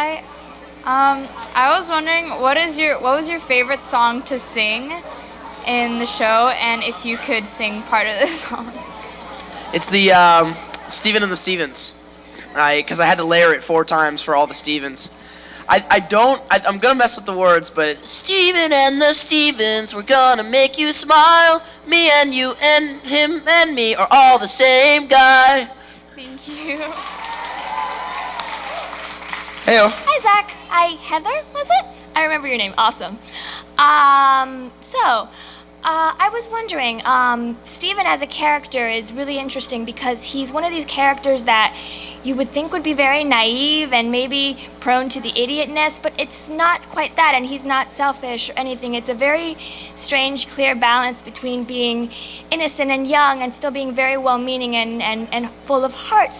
Hi. I was wondering, what was your favorite song to sing in the show, and if you could sing part of the song? It's the Steven and the Stevens. Because I had to layer it 4 times for all the Stevens. I'm gonna mess with the words, but it's Steven and the Stevens, we're gonna make you smile. Me and you and him and me are all the same guy. Thank you. Heyo. Hi, Zach. Hi, Heather, was it? I remember your name. Awesome. I was wondering, Steven as a character is really interesting because he's one of these characters that you would think would be very naive and maybe prone to the idiotness, but it's not quite that, and he's not selfish or anything. It's a very strange, clear balance between being innocent and young and still being very well-meaning and full of heart.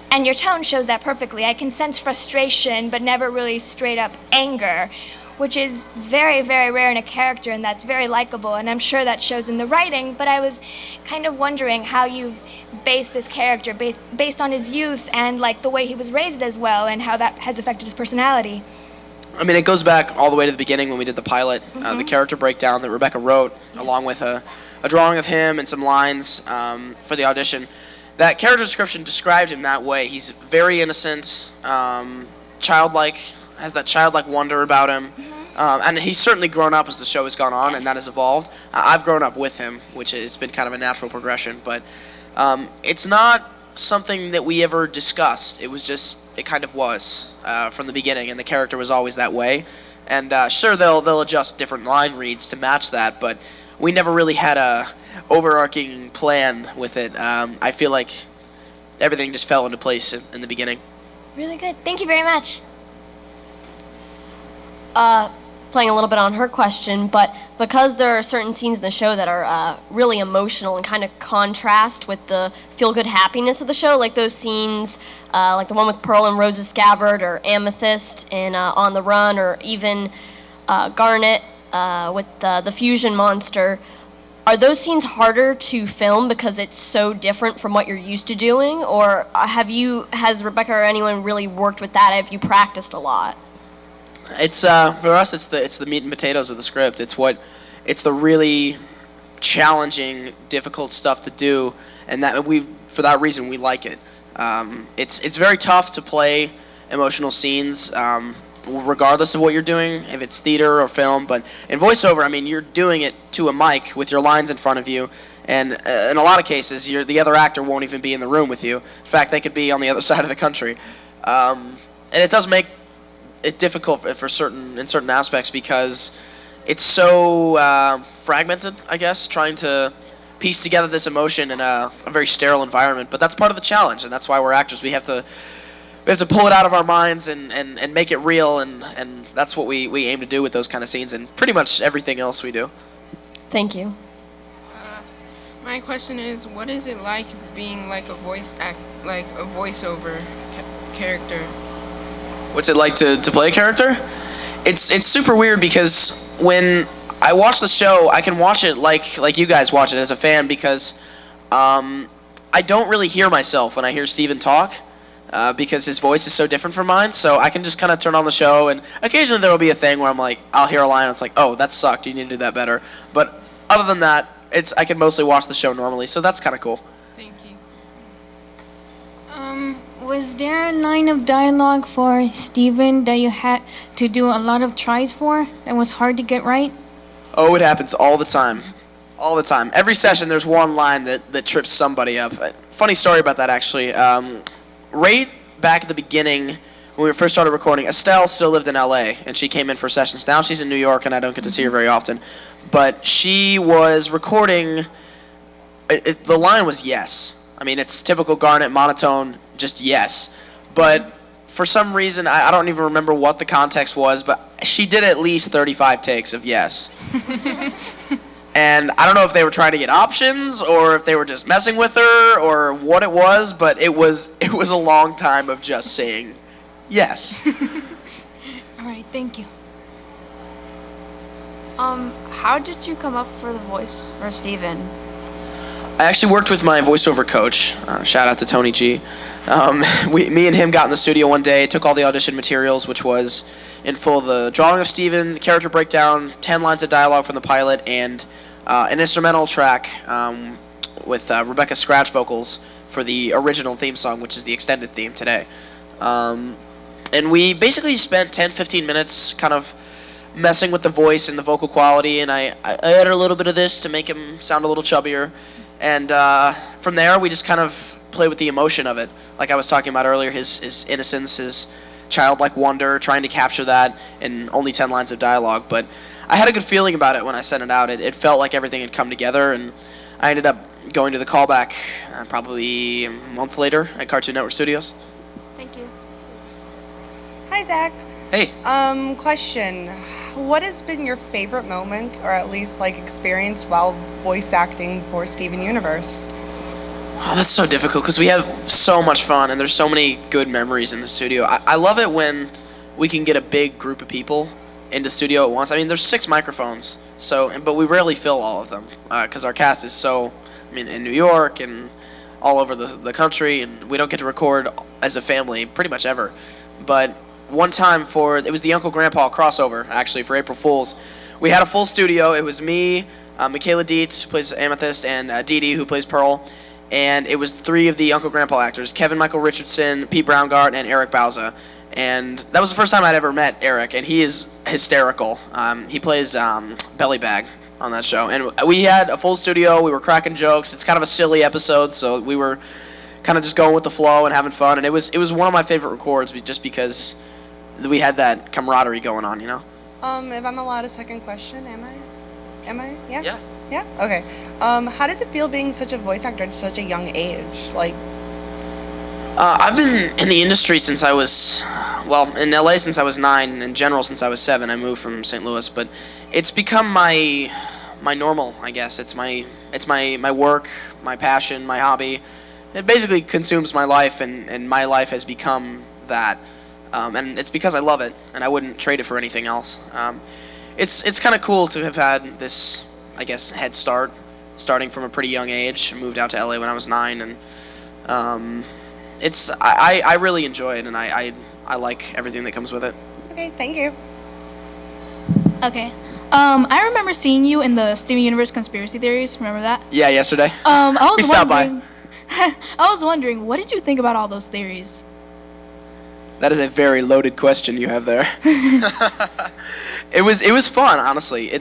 And your tone shows that perfectly. I can sense frustration, but never really straight-up anger, which is very, very rare in a character, and that's very likable, and I'm sure that shows in the writing, but I was kind of wondering how you've based this character based on his youth and like the way he was raised as well, and how that has affected his personality. I mean, it goes back all the way to the beginning when we did the pilot, the character breakdown that Rebecca wrote, along with a drawing of him and some lines for the audition. That character description described him that way. He's very innocent, childlike, has that childlike wonder about him. And he's certainly grown up as the show has gone on, and that has evolved. I've grown up with him, which has been kind of a natural progression, but it's not something that we ever discussed. It kind of was from the beginning, and the character was always that way. And sure, they'll adjust different line reads to match that, but we never really had a overarching plan with it. I feel like everything just fell into place in the beginning. Really good. Thank you very much. Playing a little bit on her question, but because there are certain scenes in the show that are really emotional and kind of contrast with the feel-good happiness of the show, like those scenes, like the one with Pearl and Rose's scabbard, or Amethyst in On the Run, or even Garnet with the fusion monster, are those scenes harder to film because it's so different from what you're used to doing, or has Rebecca or anyone really worked with that? Have you practiced a lot? It's for us. It's the meat and potatoes of the script. It's the really challenging, difficult stuff to do, and for that reason we like it. It's very tough to play emotional scenes, regardless of what you're doing, if it's theater or film. But in voiceover, I mean, you're doing it to a mic with your lines in front of you, and in a lot of cases, the other actor won't even be in the room with you. In fact, they could be on the other side of the country, and it does make it difficult in certain aspects because it's so fragmented, I guess, trying to piece together this emotion in a very sterile environment. But that's part of the challenge, and that's why we're actors. We have to pull it out of our minds and make it real, and that's what we aim to do with those kind of scenes and pretty much everything else we do. Thank you. My question is, what is it like being like a voiceover character? What's it like to play a character? It's super weird because when I watch the show, I can watch it like you guys watch it as a fan because I don't really hear myself when I hear Steven talk because his voice is so different from mine. So I can just kind of turn on the show, and occasionally there will be a thing where I'm like, I'll hear a line and it's like, oh, that sucked. You need to do that better. But other than that, I can mostly watch the show normally, so that's kind of cool. Thank you. Was there a line of dialogue for Steven that you had to do a lot of tries for that was hard to get right? Oh, it happens all the time. All the time. Every session there's one line that trips somebody up. Funny story about that, actually. Right back at the beginning, when we first started recording, Estelle still lived in LA, and she came in for sessions. Now she's in New York, and I don't get to see her very often. But she was recording, the line was yes. I mean, it's typical Garnet monotone, just yes. But for some reason, I don't even remember what the context was, but she did at least 35 takes of yes. And I don't know if they were trying to get options or if they were just messing with her or what it was, but it was a long time of just saying yes. All right, thank you. How did you come up for the voice for Steven? I actually worked with my voiceover coach. Shout out to Tony G. Me and him got in the studio one day, took all the audition materials, which was in full the drawing of Steven, the character breakdown, 10 lines of dialogue from the pilot, and an instrumental track with Rebecca's scratch vocals for the original theme song, which is the extended theme today. And we basically spent 10-15 minutes kind of messing with the voice and the vocal quality, and I added a little bit of this to make him sound a little chubbier. And from there, we just kind of played with the emotion of it. Like I was talking about earlier, his innocence, his childlike wonder, trying to capture that in only 10 lines of dialogue. But I had a good feeling about it when I sent it out. It felt like everything had come together, and I ended up going to the callback probably a month later at Cartoon Network Studios. Thank you. Hi, Zach. Hey. Question. What has been your favorite moment, or at least like experience, while voice acting for Steven Universe? Oh, that's so difficult because we have so much fun and there's so many good memories in the studio. I love it when we can get a big group of people in the studio at once. I mean, there's 6 microphones, but we rarely fill all of them because our cast is in New York and all over the country, and we don't get to record as a family pretty much ever. But one time it was the Uncle Grandpa crossover, actually, for April Fool's. We had a full studio. It was me, Michaela Dietz, who plays Amethyst, and Dee Dee, who plays Pearl. And it was 3 of the Uncle Grandpa actors, Kevin Michael Richardson, Pete Browngardt, and Eric Bauza. And that was the first time I'd ever met Eric, and he is hysterical. He plays Belly Bag on that show. And we had a full studio. We were cracking jokes. It's kind of a silly episode, so we were kind of just going with the flow and having fun. And it was one of my favorite records just because we had that camaraderie going on, you know? If I'm allowed a second question, am I? Yeah? Yeah. Yeah? Okay. How does it feel being such a voice actor at such a young age? Like, I've been in the industry since I was, in LA since I was 9, in general since I was 7. I moved from St. Louis, but it's become my normal, I guess. It's my work, my passion, my hobby. It basically consumes my life, and my life has become that. And it's because I love it, and I wouldn't trade it for anything else. It's kind of cool to have had this, I guess, head start, starting from a pretty young age. I moved out to LA when I was 9, and I really enjoy it, and I like everything that comes with it. okay, thank you. Okay. I remember seeing you in the Steven Universe conspiracy theories. Remember that? Yeah, yesterday. I was We stopped by. wondering. I was wondering, what did you think about all those theories? That is a very loaded question you have there. It was fun, honestly.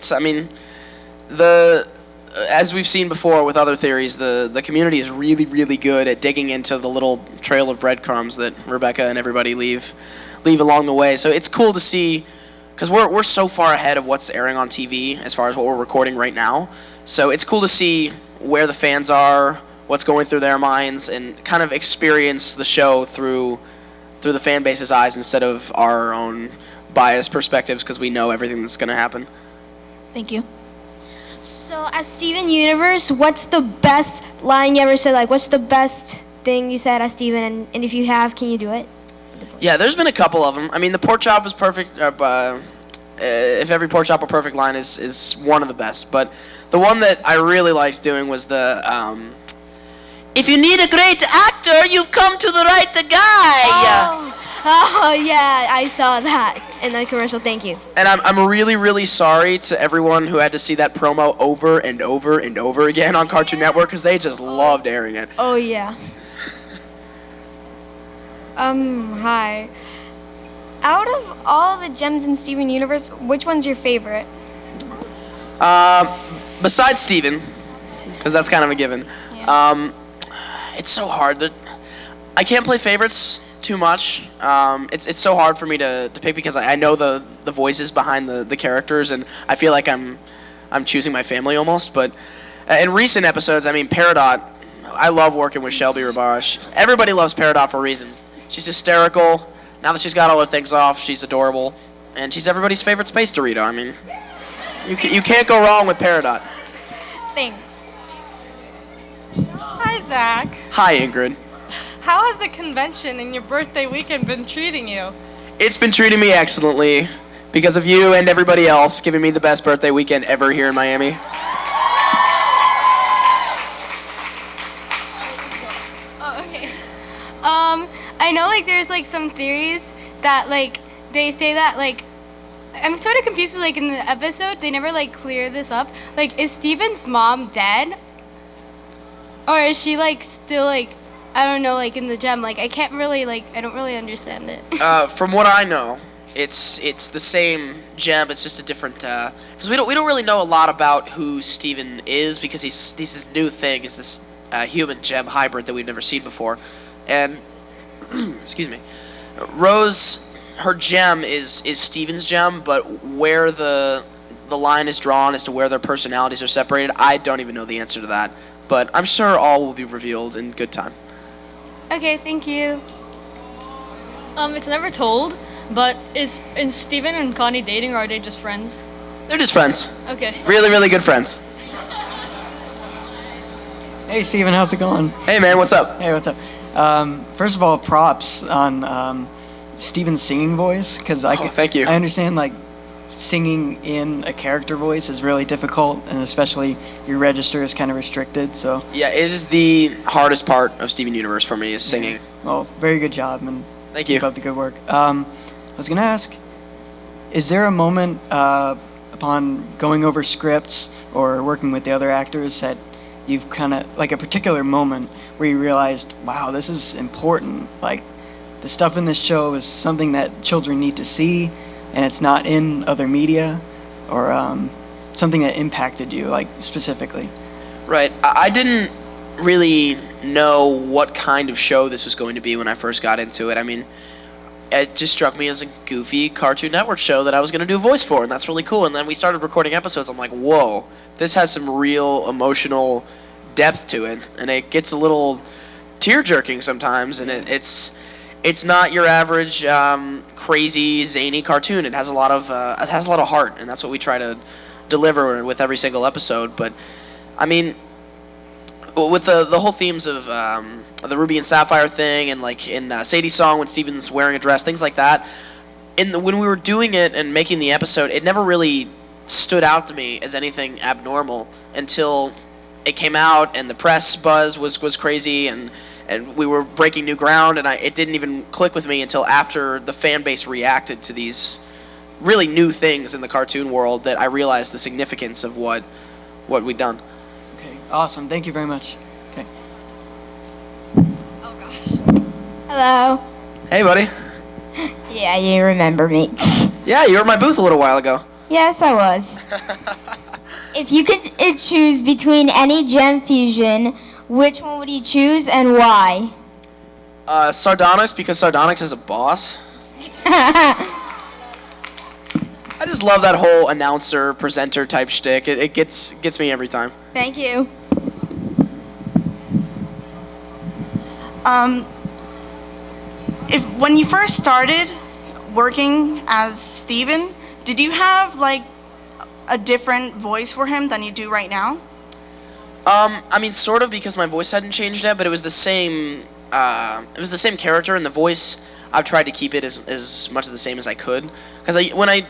As we've seen before with other theories, the community is really, really good at digging into the little trail of breadcrumbs that Rebecca and everybody leave along the way. So it's cool to see, because we're so far ahead of what's airing on TV as far as what we're recording right now. So it's cool to see where the fans are, what's going through their minds, and kind of experience the show through the fan base's eyes instead of our own biased perspectives, because we know everything that's going to happen. Thank you. So, as Steven Universe, what's the best line you ever said? Like, what's the best thing you said as Steven? And if you have, can you do it? Yeah, there's been a couple of them. I mean, the pork chop is perfect. If every pork chop a perfect line is one of the best. But the one that I really liked doing was the if you need a great actor, you've come to the right guy. Oh, yeah, I saw that in the commercial. Thank you. And I'm really, really sorry to everyone who had to see that promo over and over and over again on Cartoon Network, because they just loved airing it. Oh, yeah. Hi. Out of all the gems in Steven Universe, which one's your favorite? Besides Steven, because that's kind of a given. Yeah. It's so hard that I can't play favorites too much. It's so hard for me to pick, because I know the voices behind the characters, and I feel like I'm choosing my family almost. But in recent episodes, I mean, Peridot, I love working with Shelby Rabash. Everybody loves Peridot for a reason. She's hysterical. Now that she's got all her things off, she's adorable, and she's everybody's favorite space Dorito. I mean, you can't go wrong with Peridot. Thanks. Hi, Zach. Hi, Ingrid. How has the convention and your birthday weekend been treating you? It's been treating me excellently because of you and everybody else giving me the best birthday weekend ever here in Miami. Oh, okay. I know like there's like some theories that like they say that like I'm sort of confused. Like in the episode, they never like clear this up. Like, is Steven's mom dead, or is she like still like I don't know like in the gem? Like I can't really like I don't really understand it. From what I know, it's the same gem. It's just a different because we don't really know a lot about who Steven is because he's this new thing. Is this human gem hybrid that we've never seen before, and excuse me, Rose. Her gem is Steven's gem, but where the line is drawn as to where their personalities are separated, I don't even know the answer to that. But I'm sure all will be revealed in good time. Okay, thank you. It's never told, but is Steven and Connie dating, or are they just friends? They're just friends. Okay. Really, really good friends. Hey, Steven, how's it going? Hey, man, what's up? Hey, what's up? First of all, props on Steven's singing voice, because thank you. I understand like singing in a character voice is really difficult, and especially your register is kind of restricted. So yeah, it is the hardest part of Steven Universe for me is singing. Yeah. Well, very good job, and thank you. Keep up the good work. I was gonna ask, is there a moment upon going over scripts or working with the other actors that you've kind of like a particular moment where you realized, wow, this is important, like the stuff in this show is something that children need to see, and it's not in other media, or something that impacted you, like, specifically? Right. I didn't really know what kind of show this was going to be when I first got into it. I mean, it just struck me as a goofy Cartoon Network show that I was going to do a voice for, and that's really cool. And then we started recording episodes. I'm like, whoa, this has some real emotional depth to it, and it gets a little tear-jerking sometimes, and it's not your average crazy zany cartoon. It has a lot of heart, and that's what we try to deliver with every single episode. But I mean, with the whole themes of the Ruby and Sapphire thing, and like in Sadie's song when Steven's wearing a dress, things like that. When we were doing it and making the episode, it never really stood out to me as anything abnormal until it came out and the press buzz was crazy, and we were breaking new ground, and it didn't even click with me until after the fan base reacted to these really new things in the cartoon world that I realized the significance of what we'd done. Okay, awesome. Thank you very much. Okay. Oh gosh. Hello. Hey, buddy. Yeah, you remember me. Yeah, you were at my booth a little while ago. Yes, I was. If you could choose between any gem fusion, which one would you choose and why? Sardonyx, because Sardonyx is a boss. I just love that whole announcer, presenter type shtick. It gets me every time. Thank you. When you first started working as Steven, did you have like a different voice for him than you do right now? I mean, sort of, because my voice hadn't changed yet, but it was the same. It was the same character, and the voice I've tried to keep it as much of the same as I could. Because when I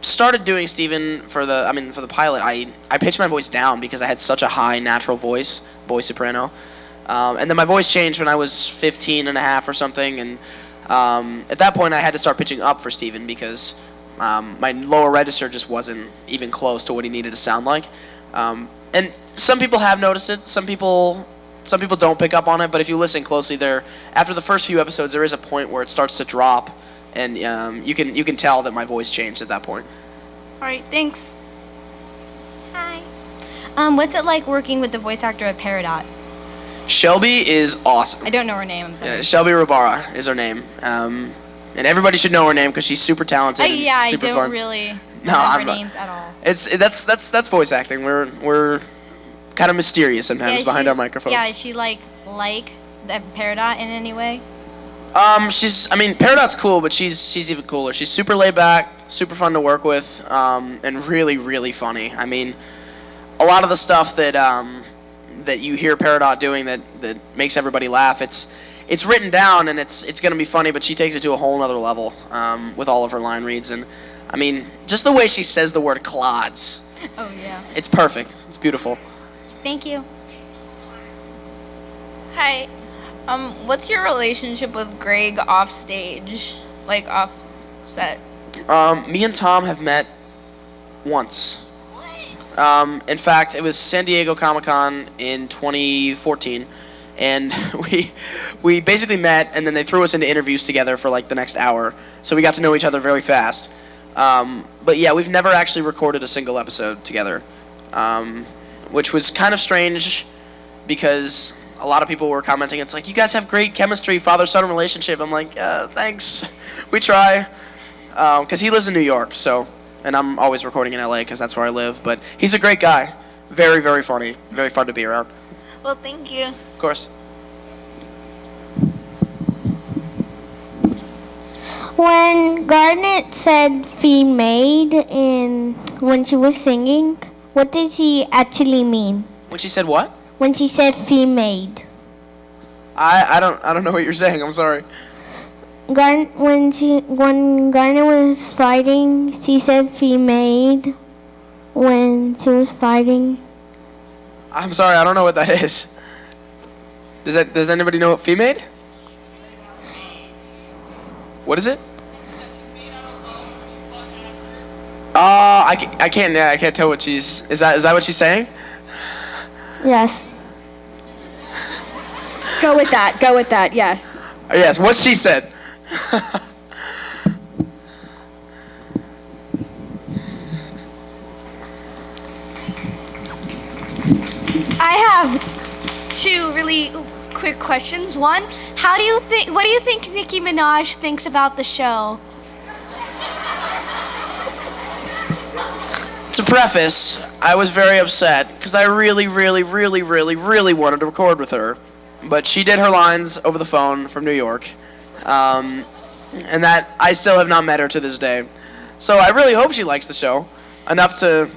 started doing Steven for the pilot, I pitched my voice down because I had such a high natural voice, boy soprano, and then my voice changed when I was 15 and a half or something, and at that point I had to start pitching up for Steven because my lower register just wasn't even close to what he needed to sound like. And some people have noticed it. Some people don't pick up on it. But if you listen closely, after the first few episodes, there is a point where it starts to drop, and you can tell that my voice changed at that point. All right, thanks. Hi. What's it like working with the voice actor of Peridot? Shelby is awesome. I don't know her name. I'm sorry. Yeah, Shelby Rabara is her name, and everybody should know her name because she's super talented. I super don't fun. really No, remember names at all. That's voice acting. We're kind of mysterious sometimes behind our microphones. Yeah, is she like the Peridot in any way? Peridot's cool, but she's even cooler. She's super laid back, super fun to work with, and really, really funny. I mean, a lot of the stuff that you hear Peridot doing that makes everybody laugh, it's written down and it's gonna be funny, but she takes it to a whole nother level with all of her line reads, and I mean, just the way she says the word clods. Oh yeah. It's perfect. It's beautiful. Thank you. Hi. What's your relationship with Greg off stage, like off set? Me and Tom have met once. In fact, it was San Diego Comic-Con in 2014, and we basically met, and then they threw us into interviews together for like the next hour, so we got to know each other very fast. But yeah, we've never actually recorded a single episode together, which was kind of strange because a lot of people were commenting, it's like, you guys have great chemistry, father-son relationship. I'm like, thanks, we try. Because he lives in New York, and I'm always recording in LA because that's where I live. But he's a great guy, very, very funny, very fun to be around. Well, thank you. Of course. When Garnet said female in when she was singing, what did she actually mean? When she said what? When she said female. I don't know what you're saying. I'm sorry. When Garnet was fighting, she said female when she was fighting. I'm sorry. I don't know what that is. Does anybody know what female? What is it? I can't tell what she's. Is that what she's saying? Yes. Go with that, yes. Yes, what she said. I have two really quick questions. One, what do you think Nicki Minaj thinks about the show? To preface, I was very upset because I really, really, really, really, really wanted to record with her, but she did her lines over the phone from New York. And that I still have not met her to this day. So I really hope she likes the show enough to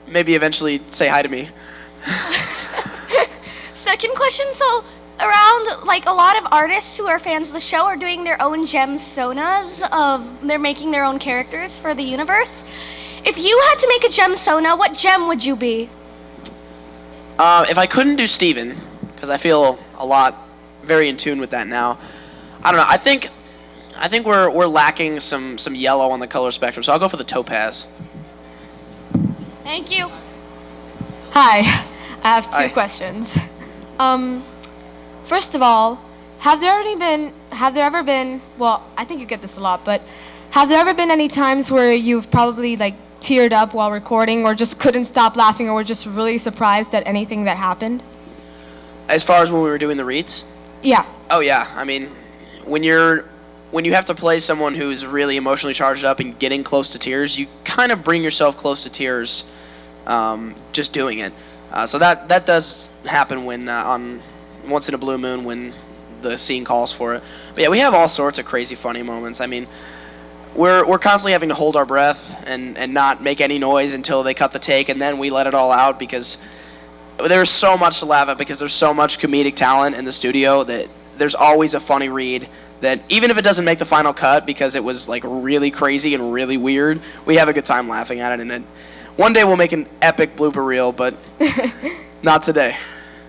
maybe eventually say hi to me. Second question, so around like a lot of artists who are fans of the show are doing their own gem sonas they're making their own characters for the universe. If you had to make a gem sona, what gem would you be? If I couldn't do Steven, because I feel very in tune with that now, I don't know. I think we're lacking some yellow on the color spectrum, so I'll go for the topaz. Thank you. Hi, I have two Hi. questions. First of all, have there ever been, well, I think you get this a lot, but have there ever been any times where you've probably like teared up while recording or just couldn't stop laughing or were just really surprised at anything that happened? As far as when we were doing the reads? Yeah. Oh yeah, I mean, when you have to play someone who's really emotionally charged up and getting close to tears, you kind of bring yourself close to tears just doing it. So that does happen when on once in a blue moon when the scene calls for it. But yeah, we have all sorts of crazy funny moments. I mean, we're constantly having to hold our breath and not make any noise until they cut the take, and then we let it all out because there's so much to laugh at because there's so much comedic talent in the studio that there's always a funny read that even if it doesn't make the final cut because it was like really crazy and really weird, we have a good time laughing at it. And one day we'll make an epic blooper reel, but not today.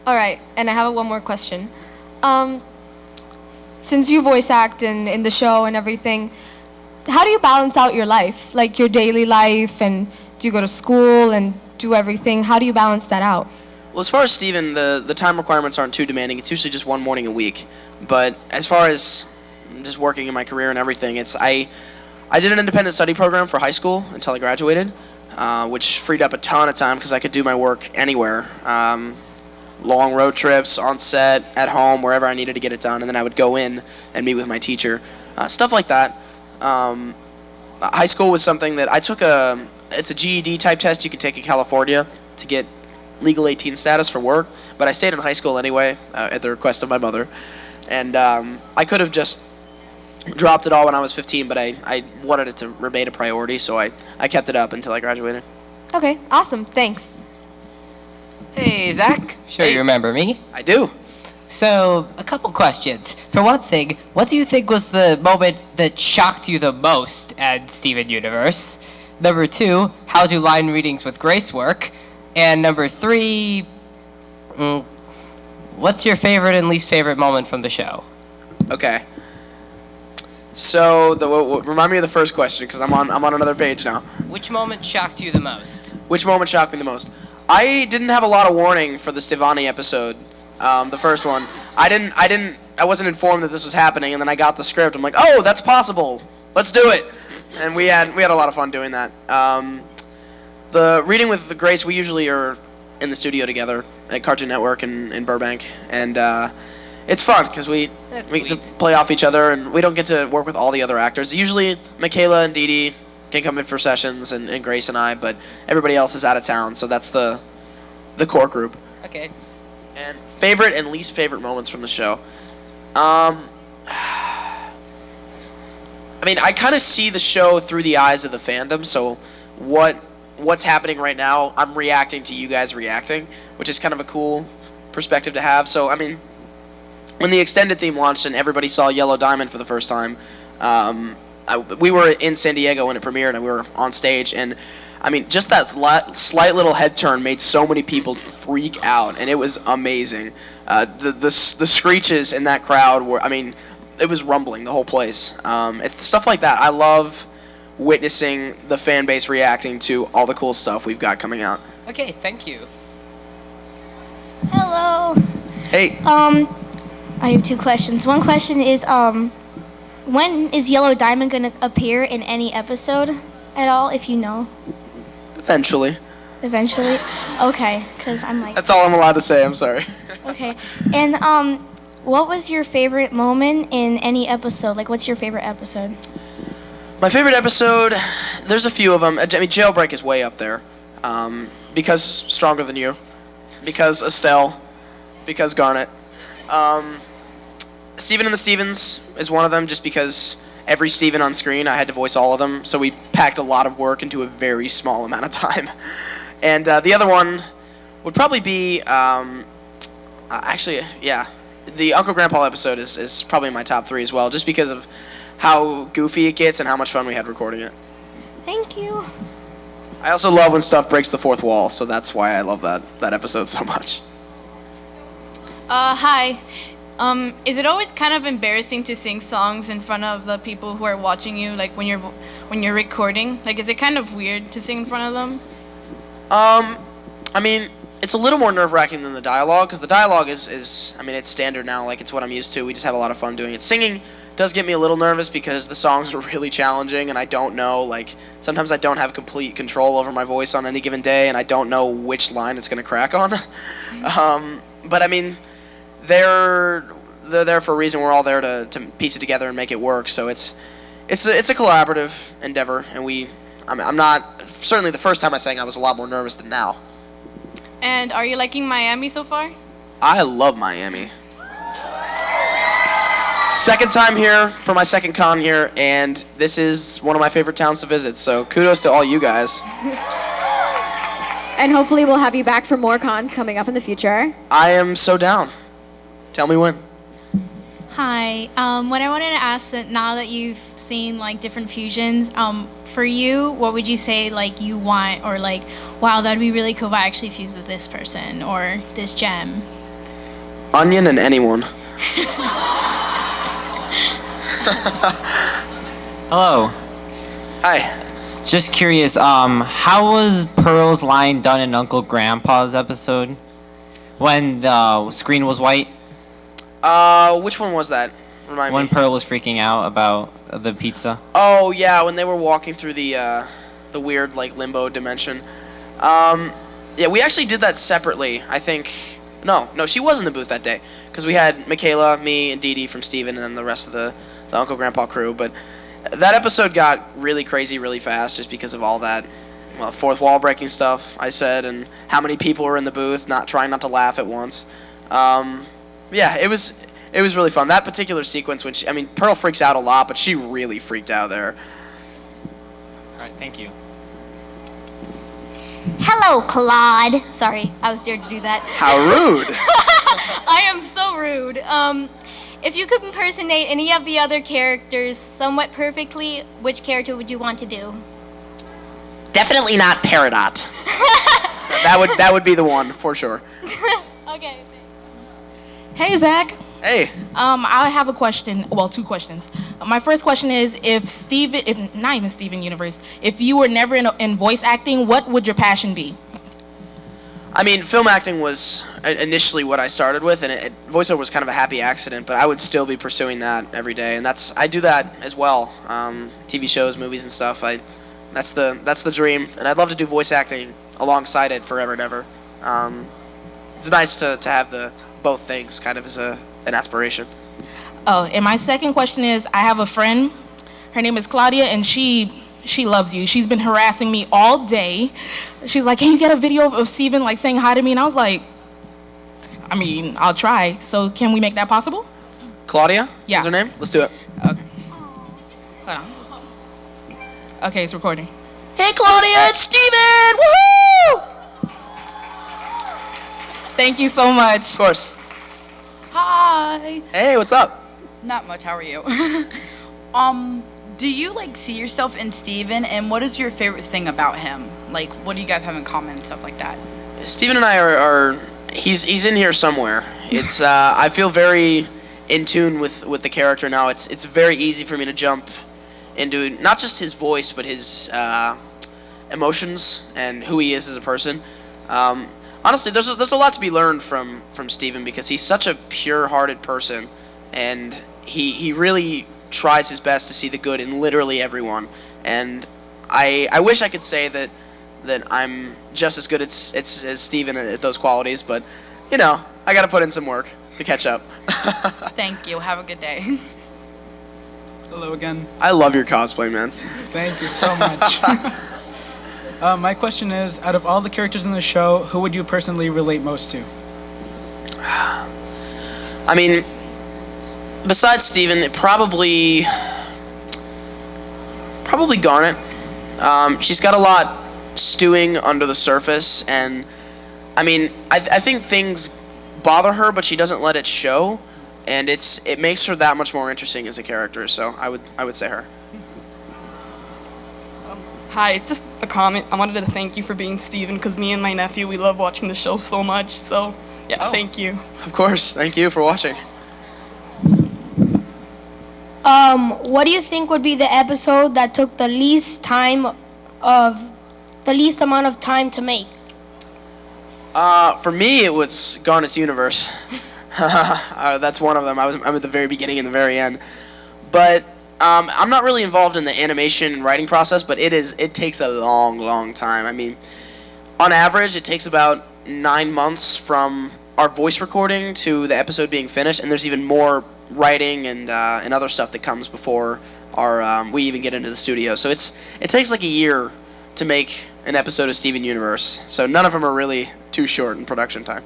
All right, and I have one more question. Since you voice act in the show and everything, how do you balance out your life, like your daily life, and do you go to school and do everything? How do you balance that out? Well, as far as Steven, the time requirements aren't too demanding. It's usually just one morning a week. But as far as just working in my career and everything, I did an independent study program for high school until I graduated, which freed up a ton of time because I could do my work anywhere. Long road trips, on set, at home, wherever I needed to get it done, and then I would go in and meet with my teacher. Stuff like that. High school was something that I took it's a GED type test you can take in California to get legal 18 status for work, but I stayed in high school anyway at the request of my mother. And I could have just dropped it all when I was 15, but I wanted it to remain a priority, so I kept it up until I graduated. Okay, awesome. Thanks. Hey, Zach. Sure you remember me. I do. So, a couple questions. For one thing, what do you think was the moment that shocked you the most at Steven Universe? Number two, how do line readings with Grace work? And number three, what's your favorite and least favorite moment from the show? Okay. So, remind me of the first question, because I'm on another page now. Which moment shocked you the most? Which moment shocked me the most? I didn't have a lot of warning for the Stevani episode, the first one. I wasn't informed that this was happening, and then I got the script. I'm like, oh, that's possible. Let's do it. And we had a lot of fun doing that. The reading with Grace, we usually are in the studio together at Cartoon Network in Burbank, and it's fun because we get to play off each other, and we don't get to work with all the other actors. Usually, Michaela and Dee Dee can come in for sessions, and Grace and I, but everybody else is out of town, so that's the core group. Okay. And favorite and least favorite moments from the show. I mean, I kind of see the show through the eyes of the fandom, so what's happening right now, I'm reacting to you guys reacting, which is kind of a cool perspective to have. So, I mean, when the extended theme launched and everybody saw Yellow Diamond for the first time, we were in San Diego when it premiered, and we were on stage, and I mean, just that slight little head turn made so many people freak out, and it was amazing. The screeches in that crowd were, I mean, it was rumbling the whole place. It's stuff like that. I love witnessing the fan base reacting to all the cool stuff we've got coming out. Okay, thank you. Hello. Hey. I have two questions. One question is, when is Yellow Diamond going to appear in any episode at all, if you know? Eventually. Eventually? Okay, because I'm like... That's all I'm allowed to say, I'm sorry. Okay. And, what was your favorite moment in any episode? Like, what's your favorite episode? My favorite episode, there's a few of them. I mean, Jailbreak is way up there. Because Stronger Than You. Because Estelle. Because Garnet. Steven and the Stevens is one of them, just because every Steven on screen, I had to voice all of them, so we packed a lot of work into a very small amount of time. And the other one would probably be, actually, yeah, the Uncle Grandpa episode is probably my top 3 as well, just because of how goofy it gets and how much fun we had recording it. Thank you. I also love when stuff breaks the fourth wall, so that's why I love that episode so much. Hi. Is it always kind of embarrassing to sing songs in front of the people who are watching you, like when you're recording? Like, is it kind of weird to sing in front of them? I mean, it's a little more nerve-wracking than the dialogue, because the dialogue is, I mean, it's standard now, like, it's what I'm used to. We just have a lot of fun doing it. Singing does get me a little nervous because the songs are really challenging, and I don't know, like, sometimes I don't have complete control over my voice on any given day, and I don't know which line it's going to crack on. But, I mean, they're there for a reason. We're all there to piece it together and make it work, so it's a collaborative endeavor, and I'm not, certainly the first time I sang, I was a lot more nervous than now. And are you liking Miami so far? I love Miami. Second time here for my second con here, and this is one of my favorite towns to visit, so kudos to all you guys. And hopefully we'll have you back for more cons coming up in the future. I am so down. Tell me when. Hi. What I wanted to ask, that now that you've seen like different fusions, for you, what would you say like you want, or like, wow, that'd be really cool if I actually fused with this person or this gem? Onion and anyone. Hello. Hi. Just curious, how was Pearl's line done in Uncle Grandpa's episode? When the screen was white? Which one was that? Remind me. When Pearl was freaking out about the pizza? Oh, yeah, when they were walking through the weird, like, limbo dimension. Yeah, we actually did that separately, I think. No, she was in the booth that day, because we had Michaela, me, and Dee Dee from Steven, and then the rest of the Uncle Grandpa crew, but that episode got really crazy really fast just because of all that, well, fourth wall breaking stuff I said, and how many people were in the booth, trying not to laugh at once. Yeah, it was really fun. That particular sequence, which, I mean, Pearl freaks out a lot, but she really freaked out there. All right, thank you. Hello, Claude. Sorry, I was dared to do that. How rude. I am so rude. If you could impersonate any of the other characters somewhat perfectly, which character would you want to do? Definitely not Peridot. That would be the one, for sure. Okay. Hey, Zach. Hey. I have a question. Well, two questions. My first question is, if not even Steven Universe, if you were never in voice acting, what would your passion be? I mean, film acting was initially what I started with, and voiceover was kind of a happy accident, but I would still be pursuing that every day, and I do that as well. TV shows, movies, and stuff. That's the dream, and I'd love to do voice acting alongside it forever and ever. It's nice to have both things kind of as an aspiration. Oh, and my second question is, I have a friend. Her name is Claudia, and she loves you. She's been harassing me all day. She's like, can you get a video of Steven like saying hi to me? And I was like, I mean, I'll try. So can we make that possible? Claudia? Yeah. Is her name? Let's do it. Okay. Hold on. Okay, it's recording. Hey, Claudia, it's Steven! Woohoo! Thank you so much. Of course. Hi. Hey, what's up? Not much. How are you? Do you like see yourself in Steven, and what is your favorite thing about him? Like, what do you guys have in common and stuff like that? Steven and I are he's in here somewhere. It's I feel very in tune with the character now. It's very easy for me to jump into not just his voice, but his emotions and who he is as a person. Honestly, there's a lot to be learned from Steven, because he's such a pure-hearted person, and he really tries his best to see the good in literally everyone. And I wish I could say that I'm just as good as Steven at those qualities, but you know, I got to put in some work to catch up. Thank you. Have a good day. Hello again. I love your cosplay, man. Thank you so much. My question is, out of all the characters in the show, who would you personally relate most to? I mean, besides Steven, probably Garnet. She's got a lot stewing under the surface, and I mean, I think things bother her, but she doesn't let it show, and it makes her that much more interesting as a character. So I would say her. Hi, it's just a comment. I wanted to thank you for being Steven, because me and my nephew, we love watching the show so much. So, yeah, Thank you. Of course. Thank you for watching. What do you think would be the episode that took the least amount of time to make? For me, it was Garnet's Universe. That's one of them. I'm at the very beginning and the very end. But I'm not really involved in the animation and writing process, but it takes a long time. I mean, on average, it takes about 9 months from our voice recording to the episode being finished, and there's even more writing and other stuff that comes before we even get into the studio. So it takes like a year to make an episode of Steven Universe. So none of them are really too short in production time.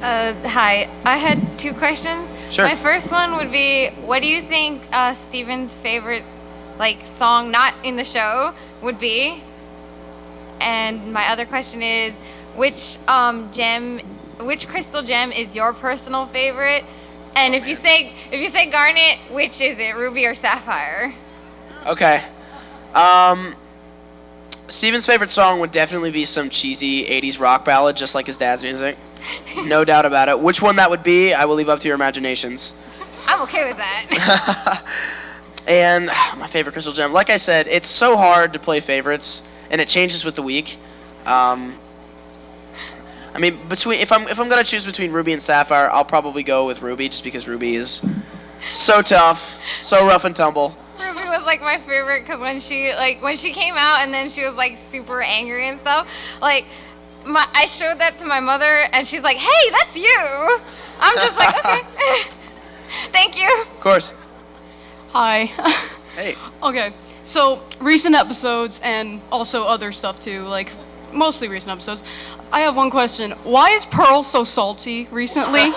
Hi, I had two questions. Sure. My first one would be, what do you think Steven's favorite song, not in the show, would be? And my other question is, which crystal gem is your personal favorite? And if you say Garnet, which is it, Ruby or Sapphire? Okay. Steven's favorite song would definitely be some cheesy 80s rock ballad, just like his dad's music. No doubt about it. Which one that would be, I will leave up to your imaginations. I'm okay with that. And my favorite crystal gem, like I said, it's so hard to play favorites, and it changes with the week. I mean, if I'm gonna choose between Ruby and Sapphire, I'll probably go with Ruby, just because Ruby is so tough, so rough and tumble. Ruby was my favorite, because when she came out and then she was super angry and stuff, I showed that to my mother, and she's like, "Hey, that's you." I'm just like, okay. Thank you. Of course. Hi. Hey. Okay, so recent episodes and also other stuff too, mostly recent episodes. I have one question. Why is Pearl so salty recently?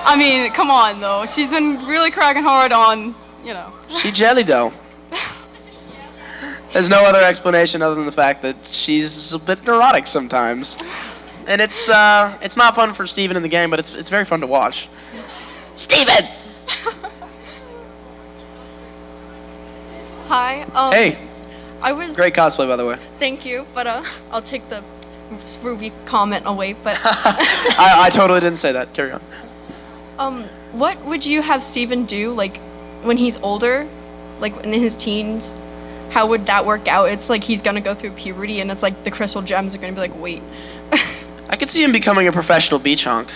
I mean, come on though. She's been really cracking hard on, She jelly dough. There's no other explanation other than the fact that she's a bit neurotic sometimes. And it's not fun for Steven in the game, but it's very fun to watch. Steven! Hi. Hey. I was. Great cosplay, by the way. Thank you, but I'll take the Ruby comment away. But I totally didn't say that. Carry on. what would you have Steven do, like, when he's older, like in his teens? How would that work out? It's like he's gonna go through puberty, and it's like the crystal gems are gonna be like, wait. I could see him becoming a professional beach hunk.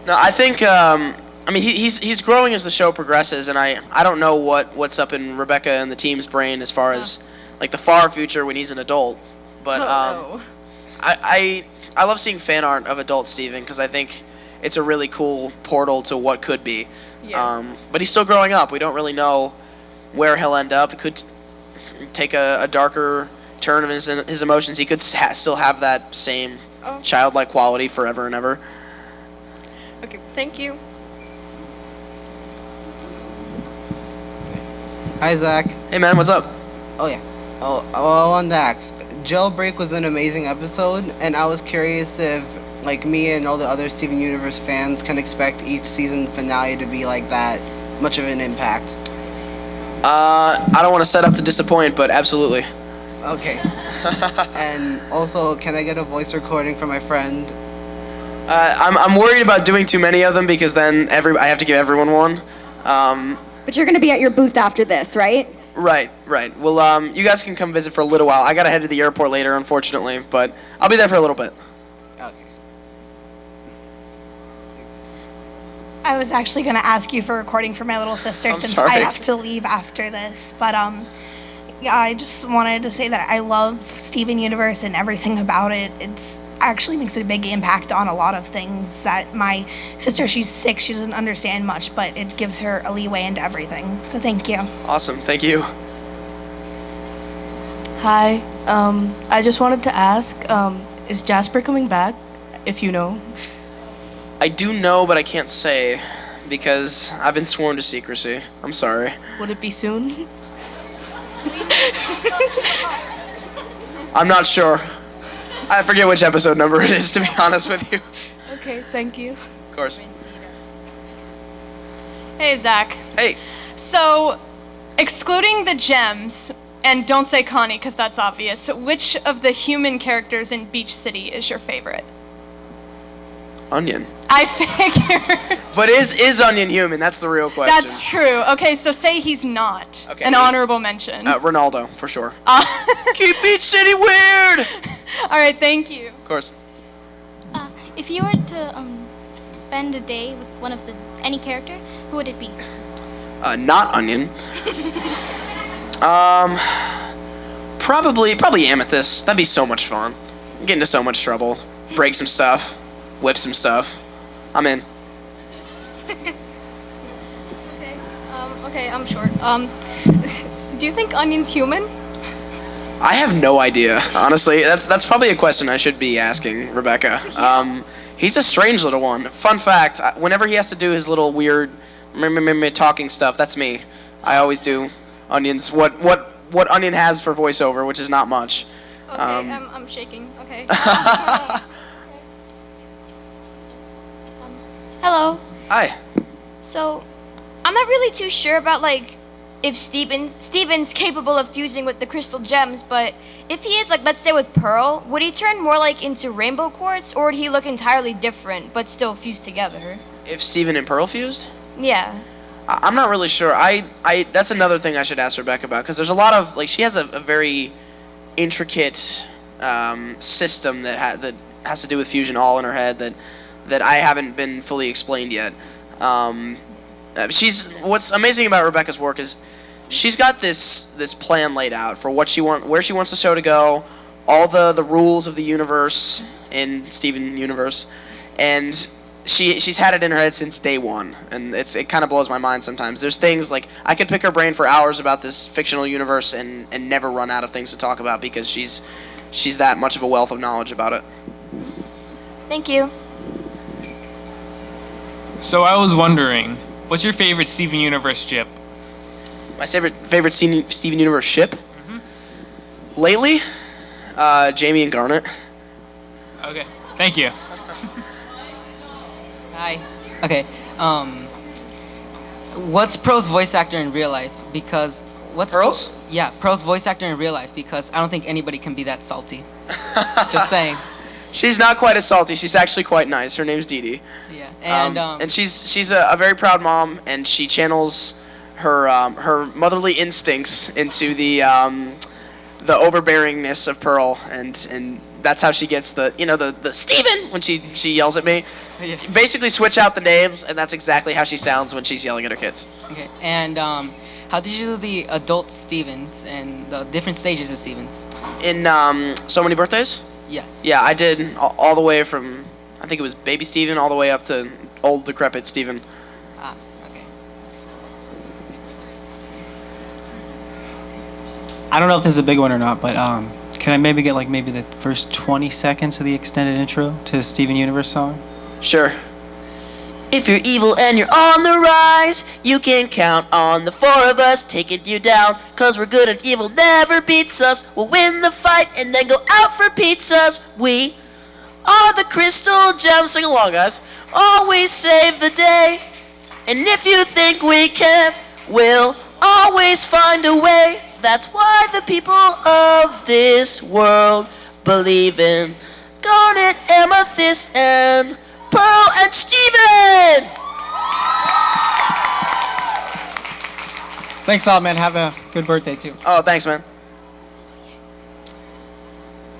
No, I think. I mean, he's growing as the show progresses, and I don't know what's up in Rebecca and the team's brain as far as like the far future when he's an adult. But I love seeing fan art of adult Steven because I think it's a really cool portal to what could be. Yeah. But he's still growing up. We don't really know where he'll end up. It could take a darker turn of his emotions. He could still have that same childlike quality forever and ever. Okay, thank you. Hi, Zach. Hey, man, what's up? Oh, yeah. I wanted to ask. Jailbreak was an amazing episode, and I was curious if, like, me and all the other Steven Universe fans can expect each season finale to be like that much of an impact. I don't want to set up to disappoint, but absolutely. Okay. And also, can I get a voice recording from my friend? I'm worried about doing too many of them because then I have to give everyone one. But you're going to be at your booth after this, right? Right. Well, you guys can come visit for a little while. I got to head to the airport later, unfortunately, but I'll be there for a little bit. Okay. I was actually going to ask you for a recording for my little sister since I have to leave after this. But I just wanted to say that I love Steven Universe and everything about it. It's actually makes a big impact on a lot of things that my sister, she's 6, she doesn't understand much, but it gives her a leeway into everything. So thank you. Awesome. Thank you. Hi. I just wanted to ask, is Jasper coming back, if you know? I do know, but I can't say because I've been sworn to secrecy. I'm sorry. Would it be soon? I'm not sure. I forget which episode number it is, to be honest with you. Okay, thank you. Of course. Hey, Zach. Hey. So, excluding the gems, and don't say Connie because that's obvious, which of the human characters in Beach City is your favorite? Onion. I figure. But is Onion human? That's the real question. That's true. Okay, so say he's not. Okay. An honorable mention. Ronaldo, for sure. Keep Beach City weird! All right, thank you. Of course. If you were to spend a day with any character, who would it be? Not Onion. Probably Amethyst. That'd be so much fun. Get into so much trouble. Break some stuff. Whip some stuff. I'm in. Okay, I'm short. Do you think Onion's human? I have no idea, honestly. That's probably a question I should be asking Rebecca. He's a strange little one. Fun fact, whenever he has to do his little weird talking stuff, that's me. I always do Onion's what Onion has for voiceover, which is not much. Okay, I'm shaking. Okay. Hello. Hi. So, I'm not really too sure about if Steven's capable of fusing with the crystal gems, but if he is let's say with Pearl, would he turn more into rainbow quartz, or would he look entirely different but still fused together? If Steven and Pearl fused? Yeah. I'm not really sure. I that's another thing I should ask Rebecca about because there's a lot of she has a very intricate system that has to do with fusion all in her head that I haven't been fully explained yet. What's amazing about Rebecca's work is she's got this plan laid out for where she wants the show to go, all the rules of the universe in Steven Universe, and she's had it in her head since day one, and it kind of blows my mind sometimes. There's things I could pick her brain for hours about this fictional universe and never run out of things to talk about because she's that much of a wealth of knowledge about it. Thank you. So I was wondering, what's your favorite Steven Universe ship? My favorite Steven Universe ship? Mm-hmm. Lately, Jamie and Garnet. Okay, thank you. Hi. Okay. What's Pearl's voice actor in real life? Because what's Pearl's? Yeah, Pearl's voice actor in real life. Because I don't think anybody can be that salty. Just saying. She's not quite as salty. She's actually quite nice. Her name's Dee Dee. Yeah, and she's a very proud mom, and she channels her her motherly instincts into the overbearingness of Pearl, and that's how she gets the Steven when she yells at me. Yeah. Basically switch out the names, and that's exactly how she sounds when she's yelling at her kids. Okay, and how did you do the adult Stevens and the different stages of Stevens? In So Many Birthdays? Yes. Yeah, I did all the way from, I think it was baby Steven, all the way up to old decrepit Steven. Ah, okay. I don't know if this is a big one or not, but can I maybe get maybe the first 20 seconds of the extended intro to the Steven Universe song? Sure. If you're evil and you're on the rise, you can count on the four of us taking you down. 'Cause we're good and evil never beats us. We'll win the fight and then go out for pizzas. We are the crystal gems. Sing along, guys. Always save the day. And if you think we can, we'll always find a way. That's why the people of this world believe in Garnet, Amethyst, and Pearl and Steven! Thanks a lot, man. Have a good birthday, too. Oh, thanks, man.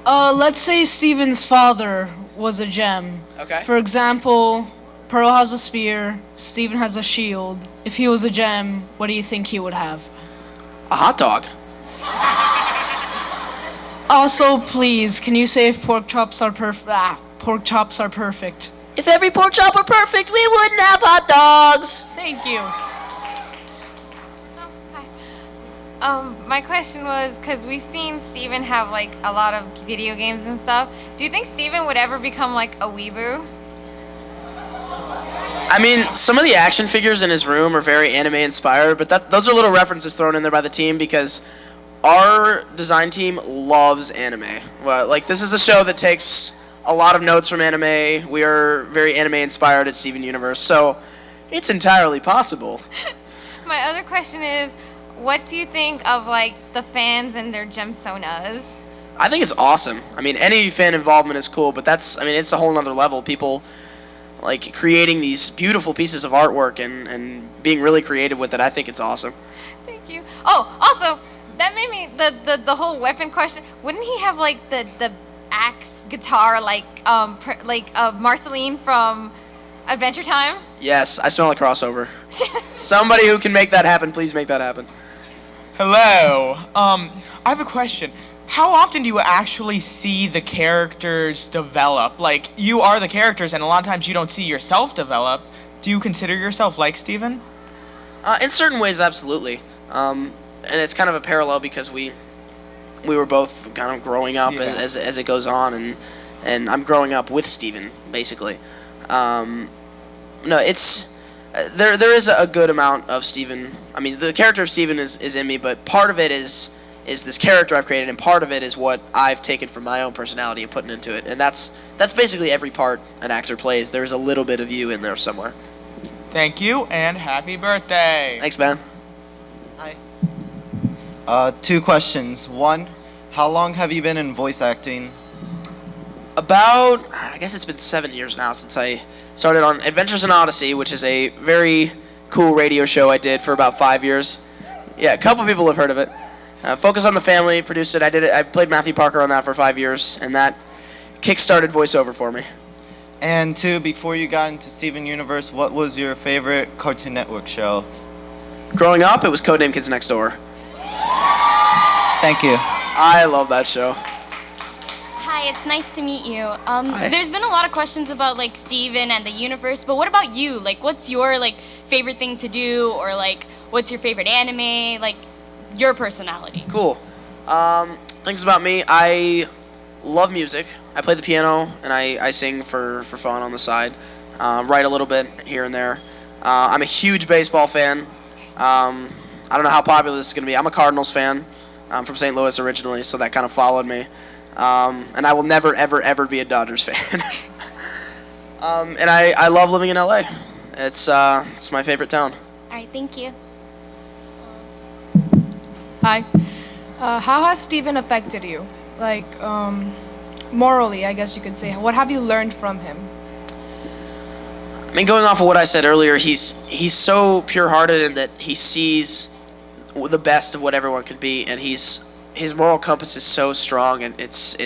Let's say Steven's father was a gem. Okay. For example, Pearl has a spear, Steven has a shield. If he was a gem, what do you think he would have? A hot dog. Also, please, can you say if pork chops are pork chops are perfect? If every pork chop were perfect, we wouldn't have hot dogs. Thank you. My question was, because we've seen Steven have like a lot of video games and stuff. Do you think Steven would ever become like a weeboo? I mean, some of the action figures in his room are very anime inspired, but those are little references thrown in there by the team because our design team loves anime. Well, this is a show that takes a lot of notes from anime. We are very anime inspired at Steven Universe, so it's entirely possible. My other question is, what do you think of the fans and their gemsonas? I think it's awesome. I mean, any fan involvement is cool, but it's a whole nother level. People creating these beautiful pieces of artwork and being really creative with it. I think it's awesome. Thank you. Oh, also, that made me the whole weapon question. Wouldn't he have the axe guitar Marceline from Adventure Time? Yes, I smell a crossover. Somebody who can make that happen, please make that happen. Hello. I have a question. How often do you actually see the characters develop? You are the characters, and a lot of times you don't see yourself develop. Do you consider yourself like Steven? In certain ways, absolutely. And it's kind of a parallel because we were both kind of growing up as it goes on, and I'm growing up with Steven, basically. No, it's there is a good amount of Steven. I mean, the character of Steven is in me, but part of it is this character I've created, and part of it is what I've taken from my own personality and putting into it. And that's basically every part an actor plays. There's a little bit of you in there somewhere. Thank you, and happy birthday. Thanks, man. Hi. 2 questions. 1, how long have you been in voice acting? About, I guess it's been 7 years now since I started on Adventures in Odyssey, which is a very cool radio show I did for about 5 years. Yeah, a couple people have heard of it. Focus on the Family, produced it. I played Matthew Parker on that for 5 years, and that kick-started voiceover for me. And 2, before you got into Steven Universe, what was your favorite Cartoon Network show? Growing up, it was Codename Kids Next Door. Thank you. I love that show. Hi, it's nice to meet you. There's been a lot of questions about Steven and the universe, but what about you? What's your favorite thing to do, or what's your favorite anime? Your personality. Cool. Things about me. I love music. I play the piano and I sing for fun on the side. Write a little bit here and there. I'm a huge baseball fan. I don't know how popular this is going to be. I'm a Cardinals fan. I'm from St. Louis originally, so that kind of followed me. And I will never, ever, ever be a Dodgers fan. And I love living in LA. It's my favorite town. All right, thank you. Hi. How has Steven affected you? Like, morally, I guess you could say. What have you learned from him? I mean, going off of what I said earlier, he's so pure-hearted in that he sees the best of what everyone could be, and his moral compass is so strong, and it's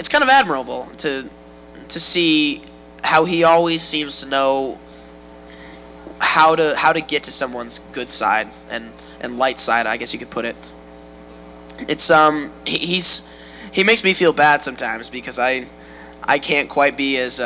kind of admirable to see how he always seems to know how to get to someone's good side and light side, I guess you could put it. It's he makes me feel bad sometimes because I can't quite be as